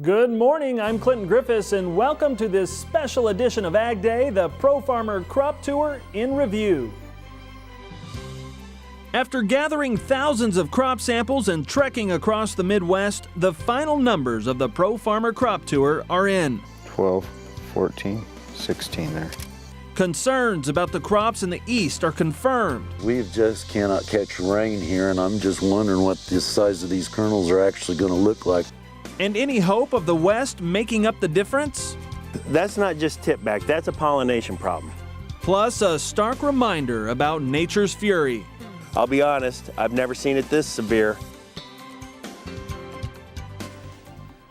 Good morning, I'm Clinton Griffiths, and welcome to this special edition of Ag Day, the Pro Farmer Crop Tour in Review. After gathering thousands of crop samples and trekking across the Midwest, the final numbers of the Pro Farmer Crop Tour are in. 12, 14, 16 there. Concerns about the crops in the East are confirmed. We just cannot catch rain here, and I'm just wondering what the size of these kernels are actually going to look like. And any hope of the West making up the difference? That's not just tip back, that's a pollination problem. Plus a stark reminder about nature's fury. I'll be honest, I've never seen it this severe.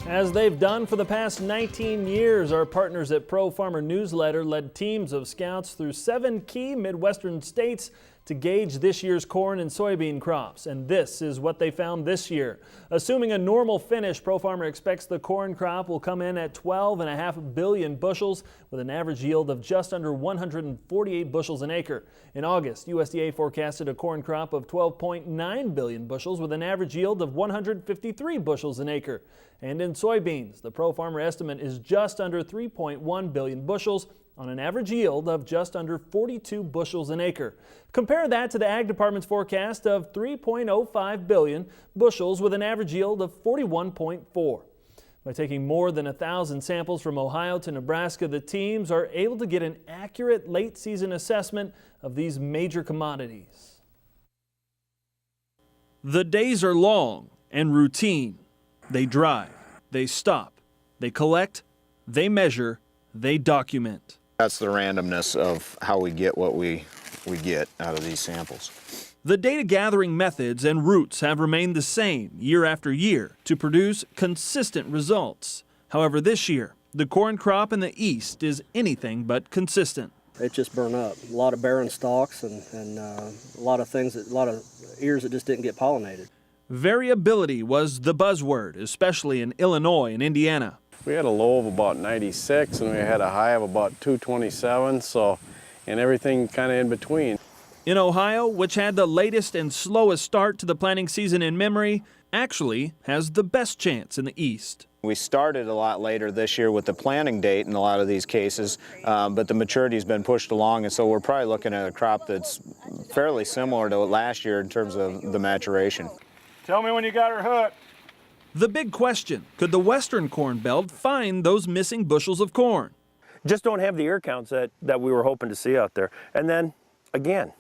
As they've done for the past 19 years, our partners at Pro Farmer Newsletter led teams of scouts through 7 key Midwestern states to gauge this year's corn and soybean crops. And this is what they found this year. Assuming a normal finish, Pro Farmer expects the corn crop will come in at 12.5 billion bushels with an average yield of just under 148 bushels an acre. In August, USDA forecasted a corn crop of 12.9 billion bushels with an average yield of 153 bushels an acre. And in soybeans, the Pro Farmer estimate is just under 3.1 billion bushels on an average yield of just under 42 bushels an acre. Compare that to the Ag Department's forecast of 3.05 billion bushels with an average yield of 41.4. By taking more than 1,000 samples from Ohio to Nebraska, the teams are able to get an accurate late season assessment of these major commodities. The days are long and routine. They drive, they stop, they collect, they measure, they document. That's the randomness of how we get what we get out of these samples. The data gathering methods and routes have remained the same year after year to produce consistent results. However, this year, the corn crop in the East is anything but consistent. It just burned up. A lot of barren stalks and a lot of ears that just didn't get pollinated. Variability was the buzzword, especially in Illinois and Indiana. We had a low of about 96 and we had a high of about 227, and everything kind of in between. In Ohio, which had the latest and slowest start to the planting season in memory, actually has the best chance in the East. We started a lot later this year with the planting date in a lot of these cases, but the maturity's been pushed along, and so we're probably looking at a crop that's fairly similar to last year in terms of the maturation. Tell me when you got her hooked. The big question, could the Western Corn Belt find those missing bushels of corn? Just don't have the ear counts that we were hoping to see out there. And then, again,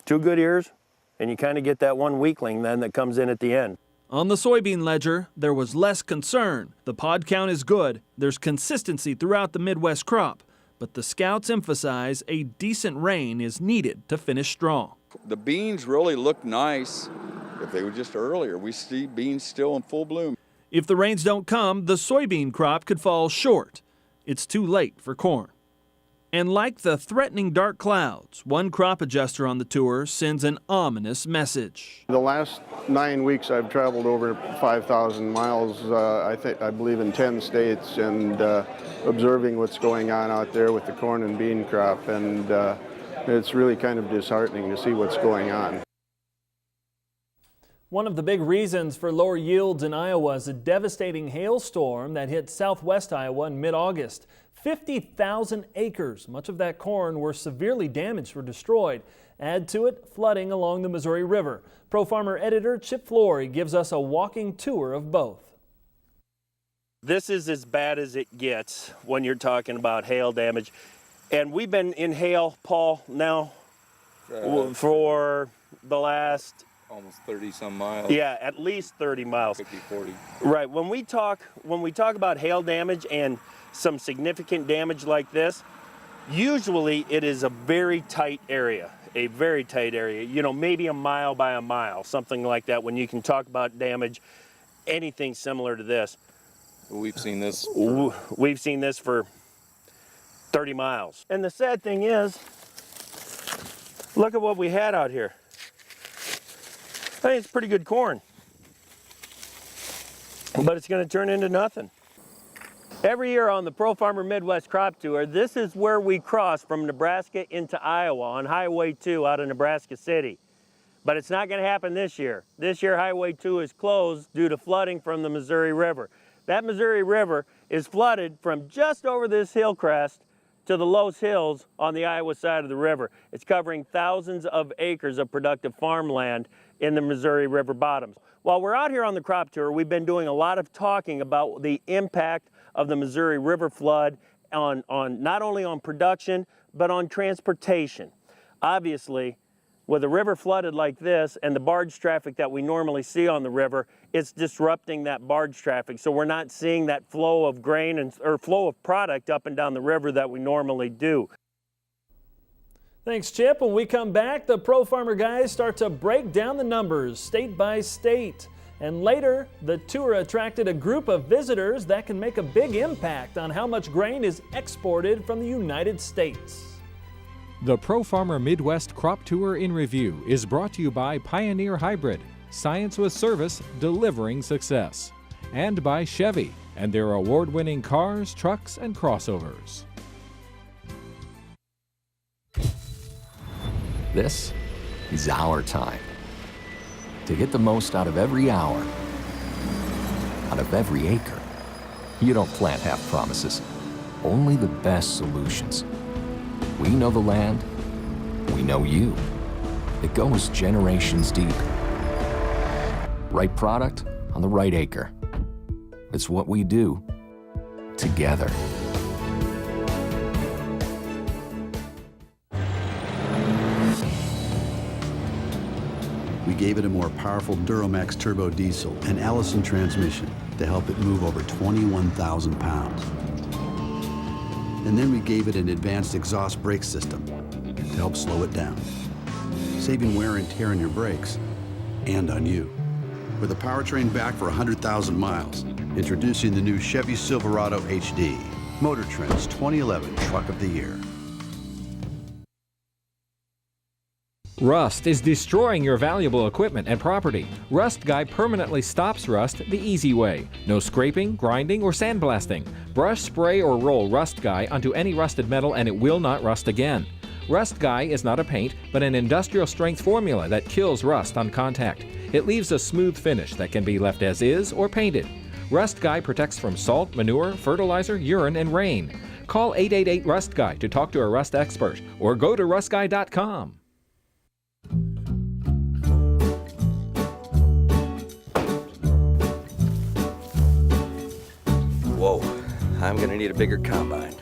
2 good ears, and you kind of get that one weakling then that comes in at the end. On the soybean ledger, there was less concern. The pod count is good. There's consistency throughout the Midwest crop. But the scouts emphasize a decent rain is needed to finish strong. The beans really look nice. If they were just earlier, we see beans still in full bloom. If the rains don't come, the soybean crop could fall short. It's too late for corn. And like the threatening dark clouds, one crop adjuster on the tour sends an ominous message. The last 9 weeks I've traveled over 5,000 miles, I believe in 10 states, and observing what's going on out there with the corn and bean crop, and it's really kind of disheartening to see what's going on. One of the big reasons for lower yields in Iowa is a devastating hailstorm that hit southwest Iowa in mid-August. 50,000 acres, much of that corn, were severely damaged or destroyed. Add to it flooding along the Missouri River. Pro Farmer editor Chip Flory gives us a walking tour of both. This is as bad as it gets when you're talking about hail damage. And we've been in hail, Paul, now for the last Almost 30 some miles. Yeah, at least 30 miles. 50, 40. Right. When we talk about hail damage and some significant damage like this, usually it is a very tight area, you know, maybe a mile by a mile, something like that, when you can talk about damage, anything similar to this. We've seen this. We've seen this for 30 miles. And the sad thing is, look at what we had out here. I think it's pretty good corn, but it's going to turn into nothing. Every year on the Pro Farmer Midwest Crop Tour, this is where we cross from Nebraska into Iowa on Highway 2 out of Nebraska City. But it's not going to happen this year. This year, Highway 2 is closed due to flooding from the Missouri River. That Missouri River is flooded from just over this hill crest to the Los Hills on the Iowa side of the river. It's covering thousands of acres of productive farmland in the Missouri River bottoms. While we're out here on the crop tour, we've been doing a lot of talking about the impact of the Missouri River flood on not only on production, but on transportation. Obviously, with a river flooded like this and the barge traffic that we normally see on the river, it's disrupting that barge traffic. So we're not seeing that flow of grain or flow of product up and down the river that we normally do. Thanks, Chip. When we come back, the Pro Farmer guys start to break down the numbers state by state. And later, the tour attracted a group of visitors that can make a big impact on how much grain is exported from the United States. The Pro Farmer Midwest Crop Tour in Review is brought to you by Pioneer Hybrid, science with service, delivering success, and by Chevy and their award-winning cars, trucks, and crossovers. This is our time to get the most out of every hour, out of every acre. You don't plant half promises, only the best solutions. We know the land, we know you. It goes generations deep. Right product on the right acre. It's what we do together. We gave it a more powerful Duramax turbo diesel and Allison transmission to help it move over 21,000 pounds. And then we gave it an advanced exhaust brake system to help slow it down, saving wear and tear on your brakes and on you. With a powertrain back for 100,000 miles, introducing the new Chevy Silverado HD, Motor Trend's 2011 Truck of the Year. Rust is destroying your valuable equipment and property. Rust Guy permanently stops rust the easy way. No scraping, grinding, or sandblasting. Brush, spray, or roll Rust Guy onto any rusted metal and it will not rust again. Rust Guy is not a paint, but an industrial strength formula that kills rust on contact. It leaves a smooth finish that can be left as is or painted. Rust Guy protects from salt, manure, fertilizer, urine, and rain. Call 888-RUST-GUY to talk to a rust expert or go to rustguy.com. Whoa, I'm gonna need a bigger combine.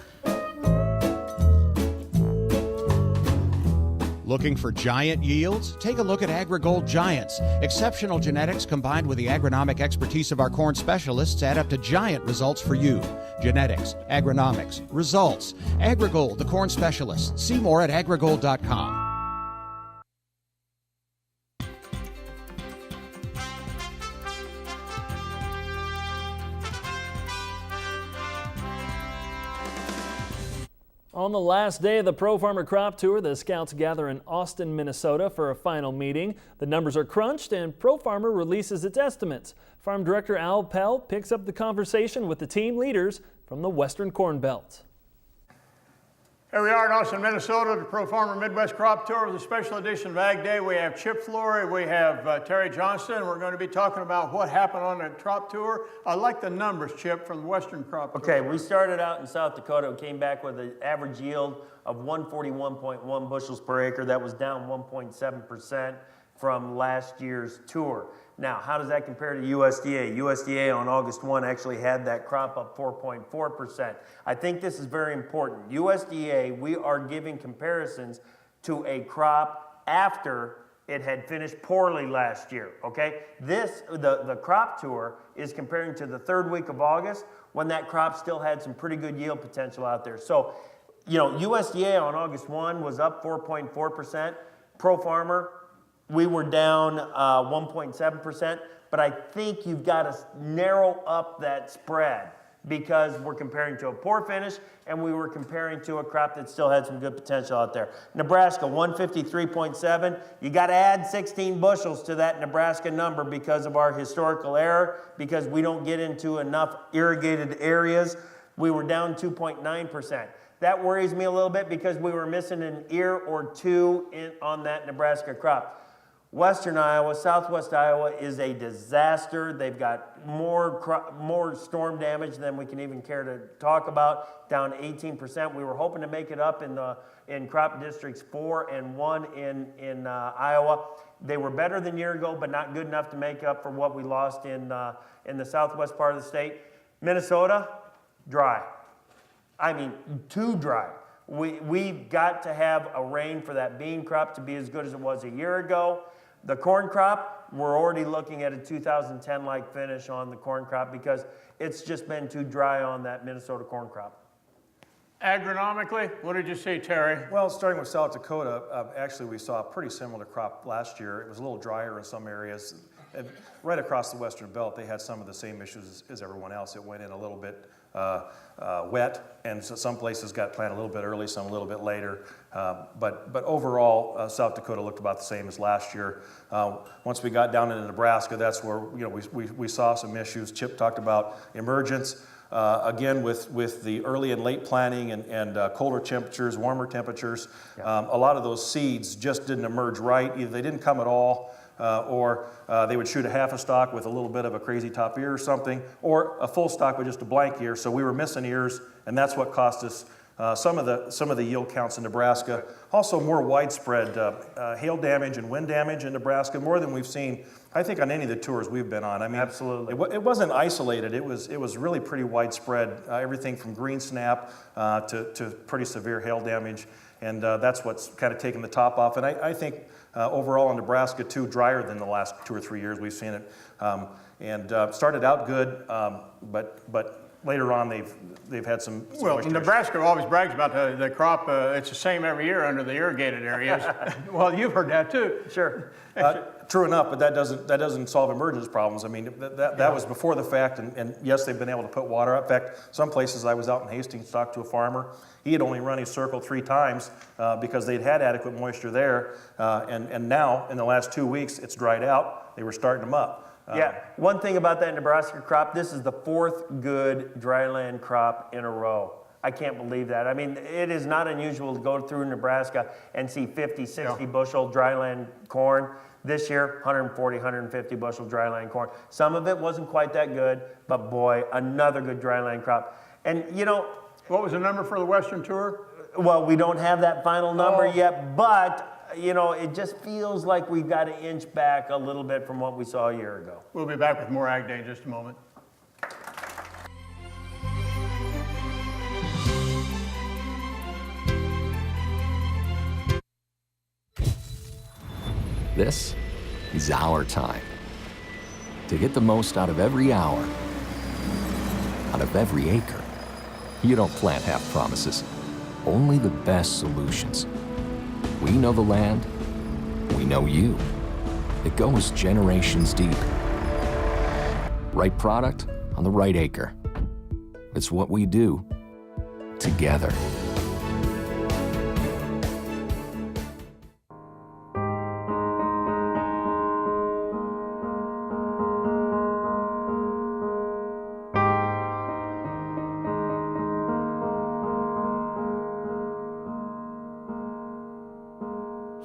Looking for giant yields? Take a look at AgriGold Giants. Exceptional genetics combined with the agronomic expertise of our corn specialists add up to giant results for you. Genetics, agronomics, results. AgriGold, the corn specialists. See more at agrigold.com. On the last day of the Pro Farmer Crop Tour, the Scouts gather in Austin, Minnesota for a final meeting. The numbers are crunched and Pro Farmer releases its estimates. Farm Director Al Pell picks up the conversation with the team leaders from the Western Corn Belt. Here we are in Austin, Minnesota, the Pro Farmer Midwest Crop Tour with a special edition of AgDay. We have Chip Flory, we have Terry Johnston. We're going to be talking about what happened on the crop tour. I like the numbers, Chip, from the Western Crop Tour. Okay, we started out in South Dakota. We came back with an average yield of 141.1 bushels per acre. That was down 1.7% from last year's tour. Now, how does that compare to USDA? USDA on August 1 actually had that crop up 4.4%. I think this is very important. USDA, we are giving comparisons to a crop after it had finished poorly last year, okay? The crop tour is comparing to the third week of August when that crop still had some pretty good yield potential out there. So, you know, USDA on August 1 was up 4.4%. Pro Farmer, we were down 1.7%, but I think you've got to narrow up that spread because we're comparing to a poor finish and we were comparing to a crop that still had some good potential out there. Nebraska, 153.7. You got to add 16 bushels to that Nebraska number because of our historical error, because we don't get into enough irrigated areas. We were down 2.9%. That worries me a little bit because we were missing an ear or two on that Nebraska crop. Western Iowa, southwest Iowa is a disaster. They've got more storm damage than we can even care to talk about, down 18%. We were hoping to make it up in crop districts 4 and 1 in Iowa. They were better than a year ago, but not good enough to make up for what we lost in the southwest part of the state. Minnesota, dry. I mean, too dry. We've got to have a rain for that bean crop to be as good as it was a year ago. The corn crop, we're already looking at a 2010-like finish on the corn crop because it's just been too dry on that Minnesota corn crop. Agronomically, what did you see, Terry? Well, starting with South Dakota, actually we saw a pretty similar crop last year. It was a little drier in some areas. And right across the western belt, they had some of the same issues as everyone else. It went in a little bit wet, and so some places got planted a little bit early, some a little bit later. But overall, South Dakota looked about the same as last year. Once we got down into Nebraska, that's where we saw some issues. Chip talked about emergence. Again, with the early and late planting and colder temperatures, warmer temperatures, a lot of those seeds just didn't emerge right. Either they didn't come at all, or they would shoot a half a stalk with a little bit of a crazy top ear or something, or a full stalk with just a blank ear. So we were missing ears, and that's what cost us some of the yield counts in Nebraska. Also, more widespread hail damage and wind damage in Nebraska, more than we've seen, I think, on any of the tours we've been on. I mean, absolutely, it wasn't isolated. It was really pretty widespread. Everything from green snap to pretty severe hail damage, and that's what's kind of taken the top off. And I think overall in Nebraska too, drier than the last 2 or 3 years we've seen it, and started out good, but later on they've had some well, Nebraska always brags about the crop. It's the same every year under the irrigated areas. Well, you've heard that too. Sure. True enough, but that doesn't solve emergence problems. I mean, that was before the fact, and yes, they've been able to put water up. In fact, some places I was out in Hastings, talked to a farmer. He had only run his circle 3 times because they'd had adequate moisture there, and now in the last 2 weeks it's dried out. They were starting them up. Yeah, one thing about that Nebraska crop, this is the 4th good dryland crop in a row. I can't believe that. I mean, it is not unusual to go through Nebraska and see 50, 60 bushel dryland corn. This year, 140, 150 bushel dryland corn. Some of it wasn't quite that good, but boy, another good dryland crop. And you know, what was the number for the Western Tour? Well, we don't have that final number yet, but you know, it just feels like we've got to inch back a little bit from what we saw a year ago. We'll be back with more Ag Day in just a moment. This is our time to get the most out of every hour, out of every acre. You don't plant half promises, only the best solutions. We know the land, we know you. It goes generations deep. Right product on the right acre. It's what we do together.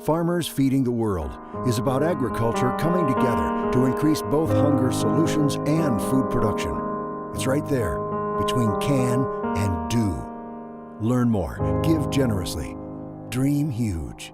Farmers Feeding the World is about agriculture coming together to increase both hunger solutions and food production. It's right there, between can and do. Learn more, give generously, dream huge.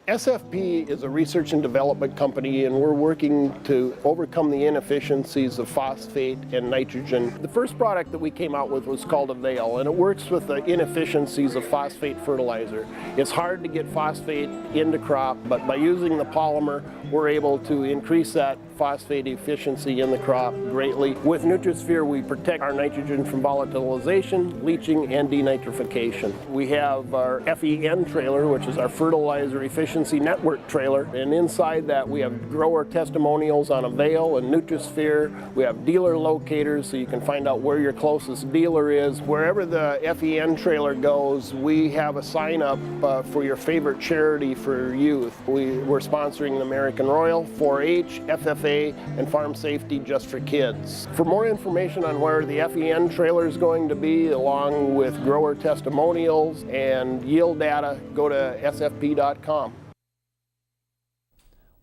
SFP is a research and development company, and we're working to overcome the inefficiencies of phosphate and nitrogen. The first product that we came out with was called AgDay, and it works with the inefficiencies of phosphate fertilizer. It's hard to get phosphate into crop, but by using the polymer, we're able to increase that phosphate efficiency in the crop greatly. With Nutrisphere, we protect our nitrogen from volatilization, leaching, and denitrification. We have our FEN trailer, which is our fertilizer efficiency network trailer, and inside that we have grower testimonials on AgDay and Nutrisphere. We have dealer locators so you can find out where your closest dealer is. Wherever the FEN trailer goes, we have a sign up for your favorite charity for youth. We're sponsoring the American Royal, 4-H, FFA, and Farm Safety Just for Kids. For more information on where the FEN trailer is going to be, along with grower testimonials and yield data, go to sfp.com.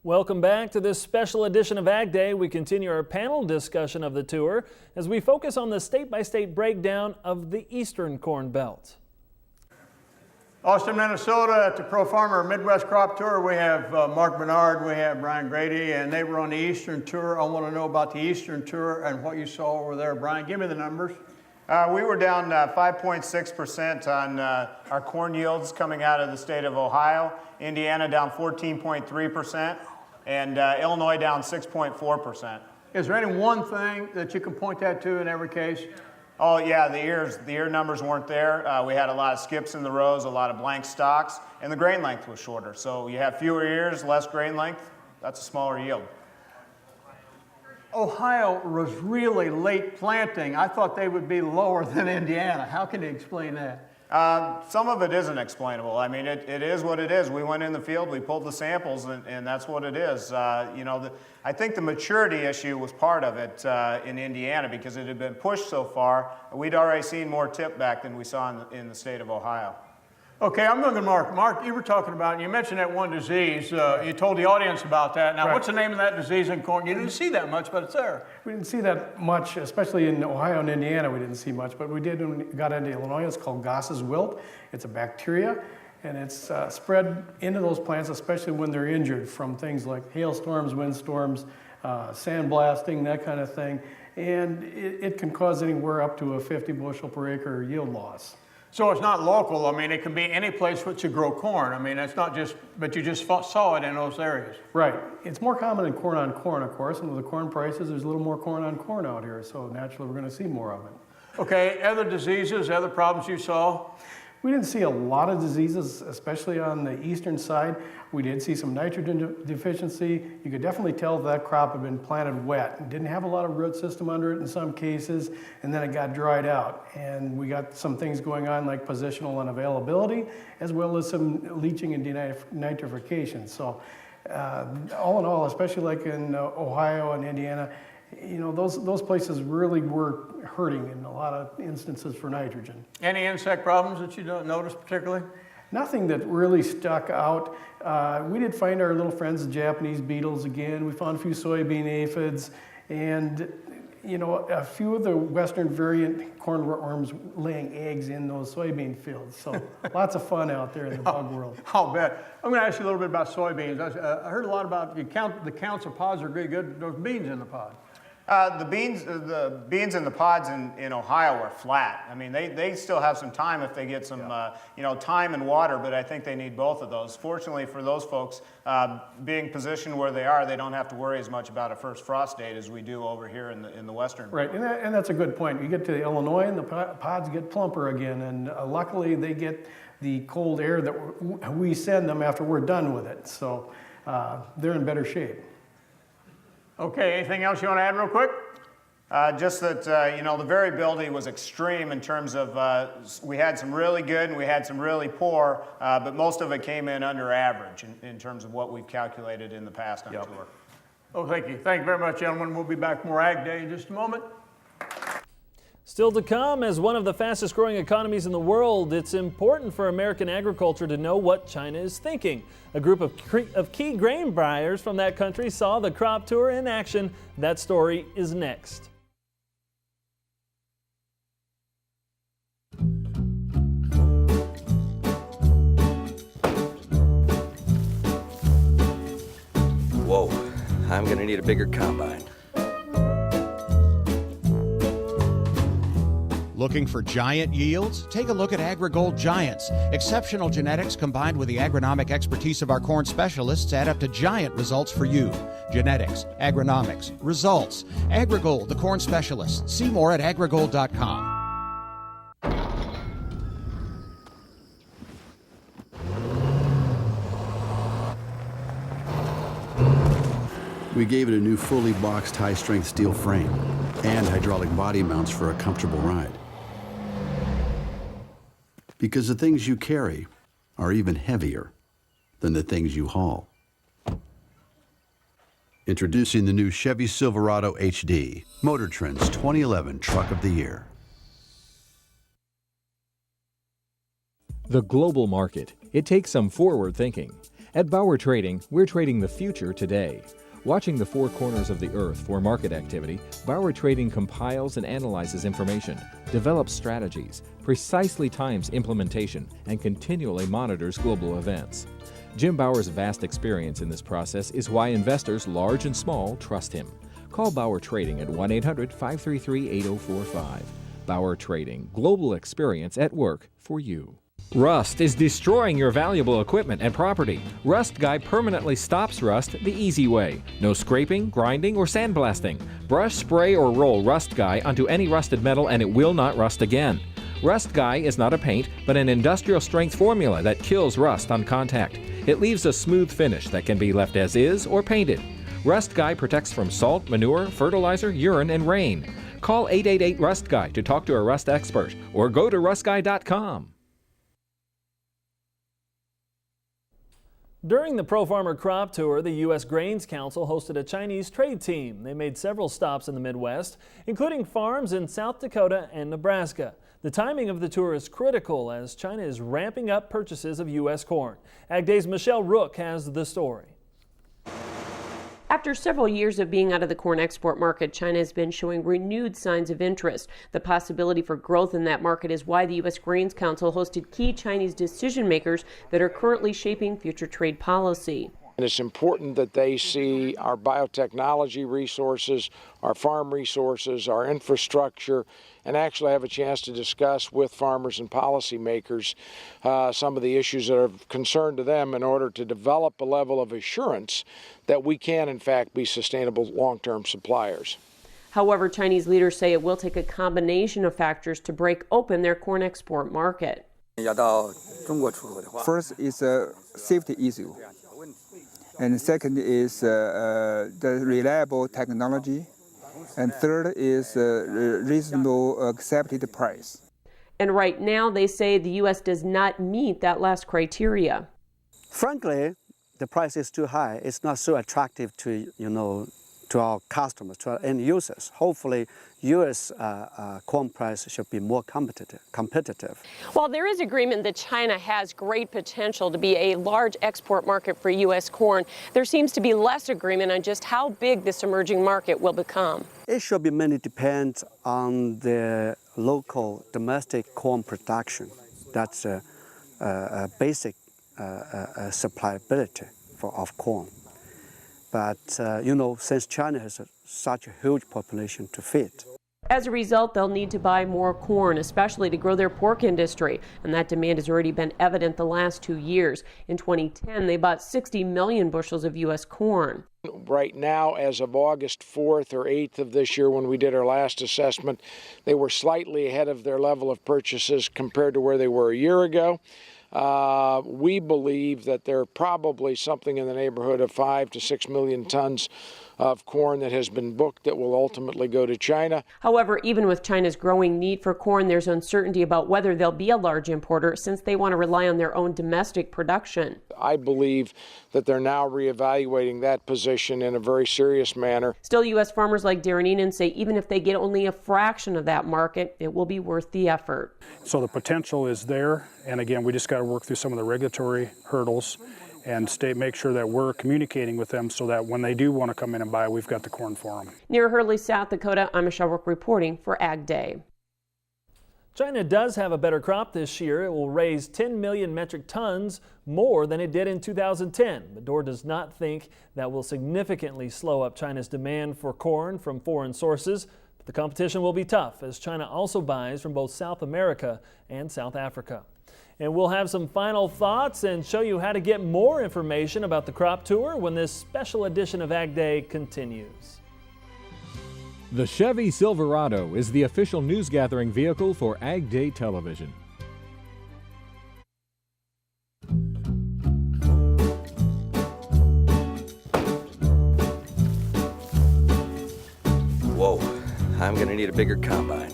Welcome back to this special edition of Ag Day. We continue our panel discussion of the tour as we focus on the state-by-state breakdown of the Eastern Corn Belt. Austin, Minnesota at the Pro Farmer Midwest Crop Tour. We have Mark Bernard, we have Brian Grady, and they were on the Eastern Tour. I want to know about the Eastern Tour and what you saw over there. Brian, give me the numbers. We were down 5.6% on our corn yields coming out of the state of Ohio. Indiana down 14.3%, and Illinois down 6.4%. Is there any one thing that you can point that to in every case? Oh yeah, the ear numbers weren't there. We had a lot of skips in the rows, a lot of blank stalks, and the grain length was shorter. So you have fewer ears, less grain length. That's a smaller yield. Ohio was really late planting. I thought they would be lower than Indiana. How can you explain that? Some of it isn't explainable. I mean, it is what it is. We went in the field, we pulled the samples, and that's what it is. I think the maturity issue was part of it in Indiana because it had been pushed so far. We'd already seen more tip back than we saw in the state of Ohio. Okay, I'm looking at Mark. Mark, you were talking about, you mentioned that one disease. You told the audience about that. Now, what's the name of that disease in corn? You didn't see that much, but it's there. We didn't see that much, especially in Ohio and Indiana, we didn't see much, but we did when we got into Illinois. It's called Goss's wilt. It's a bacteria, and it's spread into those plants, especially when they're injured from things like hailstorms, windstorms, sandblasting, that kind of thing. And it can cause anywhere up to a 50 bushel per acre yield loss. So it's not local. I mean, it can be any place which you grow corn. I mean, it's not just, but you just saw it in those areas. Right. It's more common in corn on corn, of course, and with the corn prices, there's a little more corn on corn out here, so naturally we're going to see more of it. Okay, other diseases, other problems you saw? We didn't see a lot of diseases, especially on the eastern side. We did see some nitrogen deficiency. You could definitely tell that crop had been planted wet and didn't have a lot of root system under it in some cases, and then it got dried out. And we got some things going on like positional unavailability, as well as some leaching and denitrification. So all in all, especially like in Ohio and Indiana, you know, those places really were hurting in a lot of instances for nitrogen. Any insect problems that you don't notice particularly? Nothing that really stuck out. We did find our little friends, the Japanese beetles again. We found a few soybean aphids, and you know, a few of the western variant corn worms laying eggs in those soybean fields. So lots of fun out there in the bug world. I'll bet. I'm going to ask you a little bit about soybeans. I heard a lot about the counts of pods are really good. Those beans in the pod. The beans in the pods in Ohio are flat. I mean, they still have some time if they get some, time and water, but I think they need both of those. Fortunately for those folks, being positioned where they are, they don't have to worry as much about a first frost date as we do over here in the western. Right, and that's a good point. You get to Illinois and the pods get plumper again, and luckily they get the cold air that we send them after we're done with it. So they're in better shape. Okay, anything else you want to add real quick? Just that, the variability was extreme in terms of we had some really good and we had some really poor, but most of it came in under average in terms of what we've calculated in the past on tour. Oh, thank you. Thank you very much, gentlemen. We'll be back more Ag Day in just a moment. Still to come, as one of the fastest growing economies in the world, it's important for American agriculture to know what China is thinking. A group of key grain buyers from that country saw the crop tour in action. That story is next. Whoa, I'm gonna need a bigger combine. Looking for giant yields? Take a look at AgriGold Giants. Exceptional genetics combined with the agronomic expertise of our corn specialists add up to giant results for you. Genetics, agronomics, results. AgriGold, the corn specialists. See more at agrigold.com. We gave it a new fully boxed high-strength steel frame and hydraulic body mounts for a comfortable ride. Because the things you carry are even heavier than the things you haul. Introducing the new Chevy Silverado HD, Motor Trend's 2011 Truck of the Year. The global market. It takes some forward thinking. At Bauer Trading, we're trading the future today. Watching the four corners of the earth for market activity, Bauer Trading compiles and analyzes information, develops strategies, precisely times implementation, and continually monitors global events. Jim Bauer's vast experience in this process is why investors, large and small, trust him. Call Bauer Trading at 1-800-533-8045. Bauer Trading, global experience at work for you. Rust is destroying your valuable equipment and property. Rust Guy permanently stops rust the easy way. No scraping, grinding, or sandblasting. Brush, spray, or roll Rust Guy onto any rusted metal and it will not rust again. Rust Guy is not a paint, but an industrial strength formula that kills rust on contact. It leaves a smooth finish that can be left as is or painted. Rust Guy protects from salt, manure, fertilizer, urine, and rain. Call 888-RUST-GUY to talk to a rust expert or go to rustguy.com. During the Pro Farmer Crop Tour, the U.S. Grains Council hosted a Chinese trade team. They made several stops in the Midwest, including farms in South Dakota and Nebraska. The timing of the tour is critical as China is ramping up purchases of U.S. corn. AgDay's Michelle Rook has the story. After several years of being out of the corn export market, China has been showing renewed signs of interest. The possibility for growth in that market is why the U.S. Grains Council hosted key Chinese decision makers that are currently shaping future trade policy. And it's important that they see our biotechnology resources, our farm resources, our infrastructure, and actually have a chance to discuss with farmers and policymakers some of the issues that are of concern to them in order to develop a level of assurance that we can, in fact, be sustainable long-term suppliers. However, Chinese leaders say it will take a combination of factors to break open their corn export market. First is a safety issue. And second is the reliable technology. And third is reasonable accepted price. And right now they say the U.S. does not meet that last criteria. Frankly, the price is too high. It's not so attractive to, to our customers, to our end users. Hopefully, U.S. corn price should be more competitive. While there is agreement that China has great potential to be a large export market for U.S. corn, there seems to be less agreement on just how big this emerging market will become. It should be mainly depend on the local domestic corn production. That's a basic supplyability of corn. But, since China has such a huge population to feed. As a result, they'll need to buy more corn, especially to grow their pork industry. And that demand has already been evident the last 2 years. In 2010, they bought 60 million bushels of U.S. corn. Right now, as of August 4th or 8th of this year, when we did our last assessment, they were slightly ahead of their level of purchases compared to where they were a year ago. We believe that there are probably something in the neighborhood of 5 to 6 million tons of corn that has been booked that will ultimately go to China. However, even with China's growing need for corn, there's uncertainty about whether they'll be a large importer since they want to rely on their own domestic production. I believe that they're now reevaluating that position in a very serious manner. Still, U.S. farmers like Darren Enan say even if they get only a fraction of that market, it will be worth the effort. So the potential is there, and again, we just got to work through some of the regulatory hurdles and make sure that we're communicating with them so that when they do want to come in and buy, we've got the corn for them. Near Hurley, South Dakota, I'm Michelle Rook reporting for AgDay. China does have a better crop this year. It will raise 10 million metric tons more than it did in 2010. But Doerr does not think that will significantly slow up China's demand for corn from foreign sources. But the competition will be tough as China also buys from both South America and South Africa. And we'll have some final thoughts and show you how to get more information about the crop tour when this special edition of AgDay continues. The Chevy Silverado is the official news gathering vehicle for AgDay television. Whoa, I'm gonna need a bigger combine.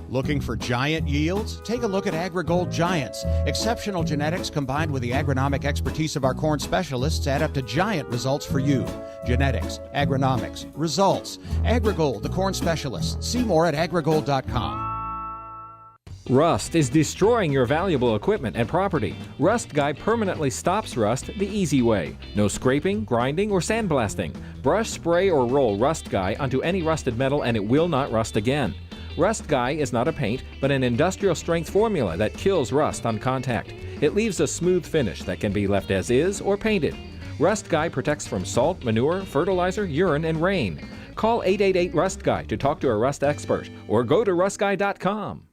Looking for giant yields? Take a look at AgriGold Giants. Exceptional genetics combined with the agronomic expertise of our corn specialists add up to giant results for you. Genetics, agronomics, results. AgriGold, the corn specialists. See more at agrigold.com. Rust is destroying your valuable equipment and property. Rust Guy permanently stops rust the easy way. No scraping, grinding, or sandblasting. Brush, spray, or roll Rust Guy onto any rusted metal and it will not rust again. Rust Guy is not a paint, but an industrial strength formula that kills rust on contact. It leaves a smooth finish that can be left as is or painted. Rust Guy protects from salt, manure, fertilizer, urine, and rain. Call 888-RUST-GUY to talk to a rust expert or go to rustguy.com.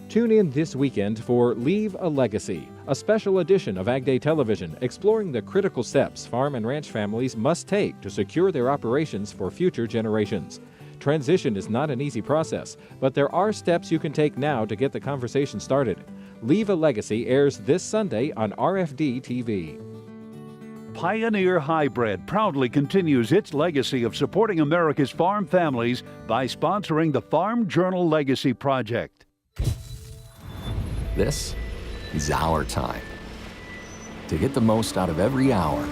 Tune in this weekend for Leave a Legacy, a special edition of AgDay Television exploring the critical steps farm and ranch families must take to secure their operations for future generations. Transition is not an easy process, but there are steps you can take now to get the conversation started. Leave a Legacy airs this Sunday on RFD TV. Pioneer Hybrid proudly continues its legacy of supporting America's farm families by sponsoring the Farm Journal Legacy Project. This is our time to get the most out of every hour,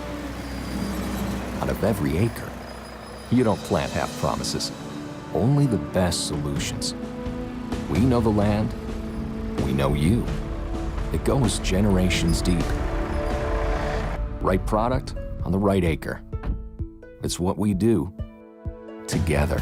out of every acre. You don't plant half promises, only the best solutions. We know the land, we know you. It goes generations deep. Right product on the right acre. It's what we do together.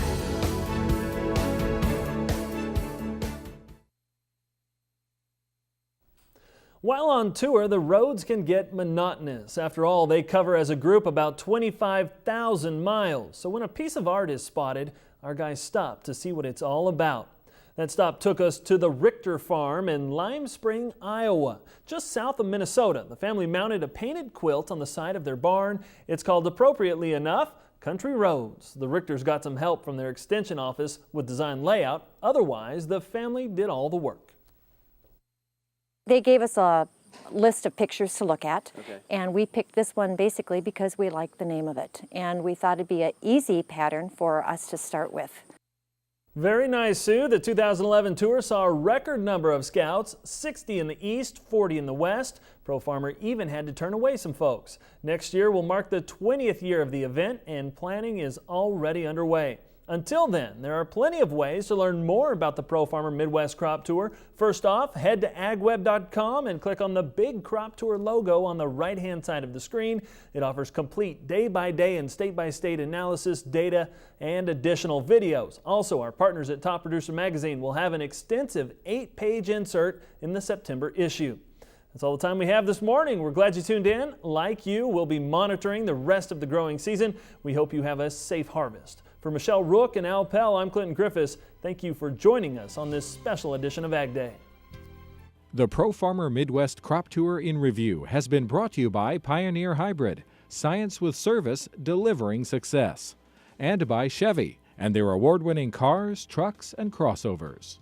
While on tour, the roads can get monotonous. After all, they cover as a group about 25,000 miles. So when a piece of art is spotted, our guys stop to see what it's all about. That stop took us to the Richter Farm in Lime Spring, Iowa. Just south of Minnesota, the family mounted a painted quilt on the side of their barn. It's called, appropriately enough, Country Roads. The Richters got some help from their extension office with design layout. Otherwise, the family did all the work. They gave us a list of pictures to look at, and we picked this one basically because we liked the name of it, and we thought it'd be an easy pattern for us to start with. Very nice, Sue. The 2011 tour saw a record number of scouts, 60 in the east, 40 in the west. Pro Farmer even had to turn away some folks. Next year will mark the 20th year of the event, and planning is already underway. Until then, there are plenty of ways to learn more about the Pro Farmer Midwest Crop Tour. First off, head to agweb.com and click on the big Crop Tour logo on the right-hand side of the screen. It offers complete day-by-day and state-by-state analysis, data, and additional videos. Also, our partners at Top Producer Magazine will have an extensive 8-page insert in the September issue. That's all the time we have this morning. We're glad you tuned in. Like you, we'll be monitoring the rest of the growing season. We hope you have a safe harvest. For Michelle Rook and Al Pell, I'm Clinton Griffiths. Thank you for joining us on this special edition of Ag Day. The Pro Farmer Midwest Crop Tour in Review has been brought to you by Pioneer Hybrid, science with service delivering success, and by Chevy and their award-winning cars, trucks, and crossovers.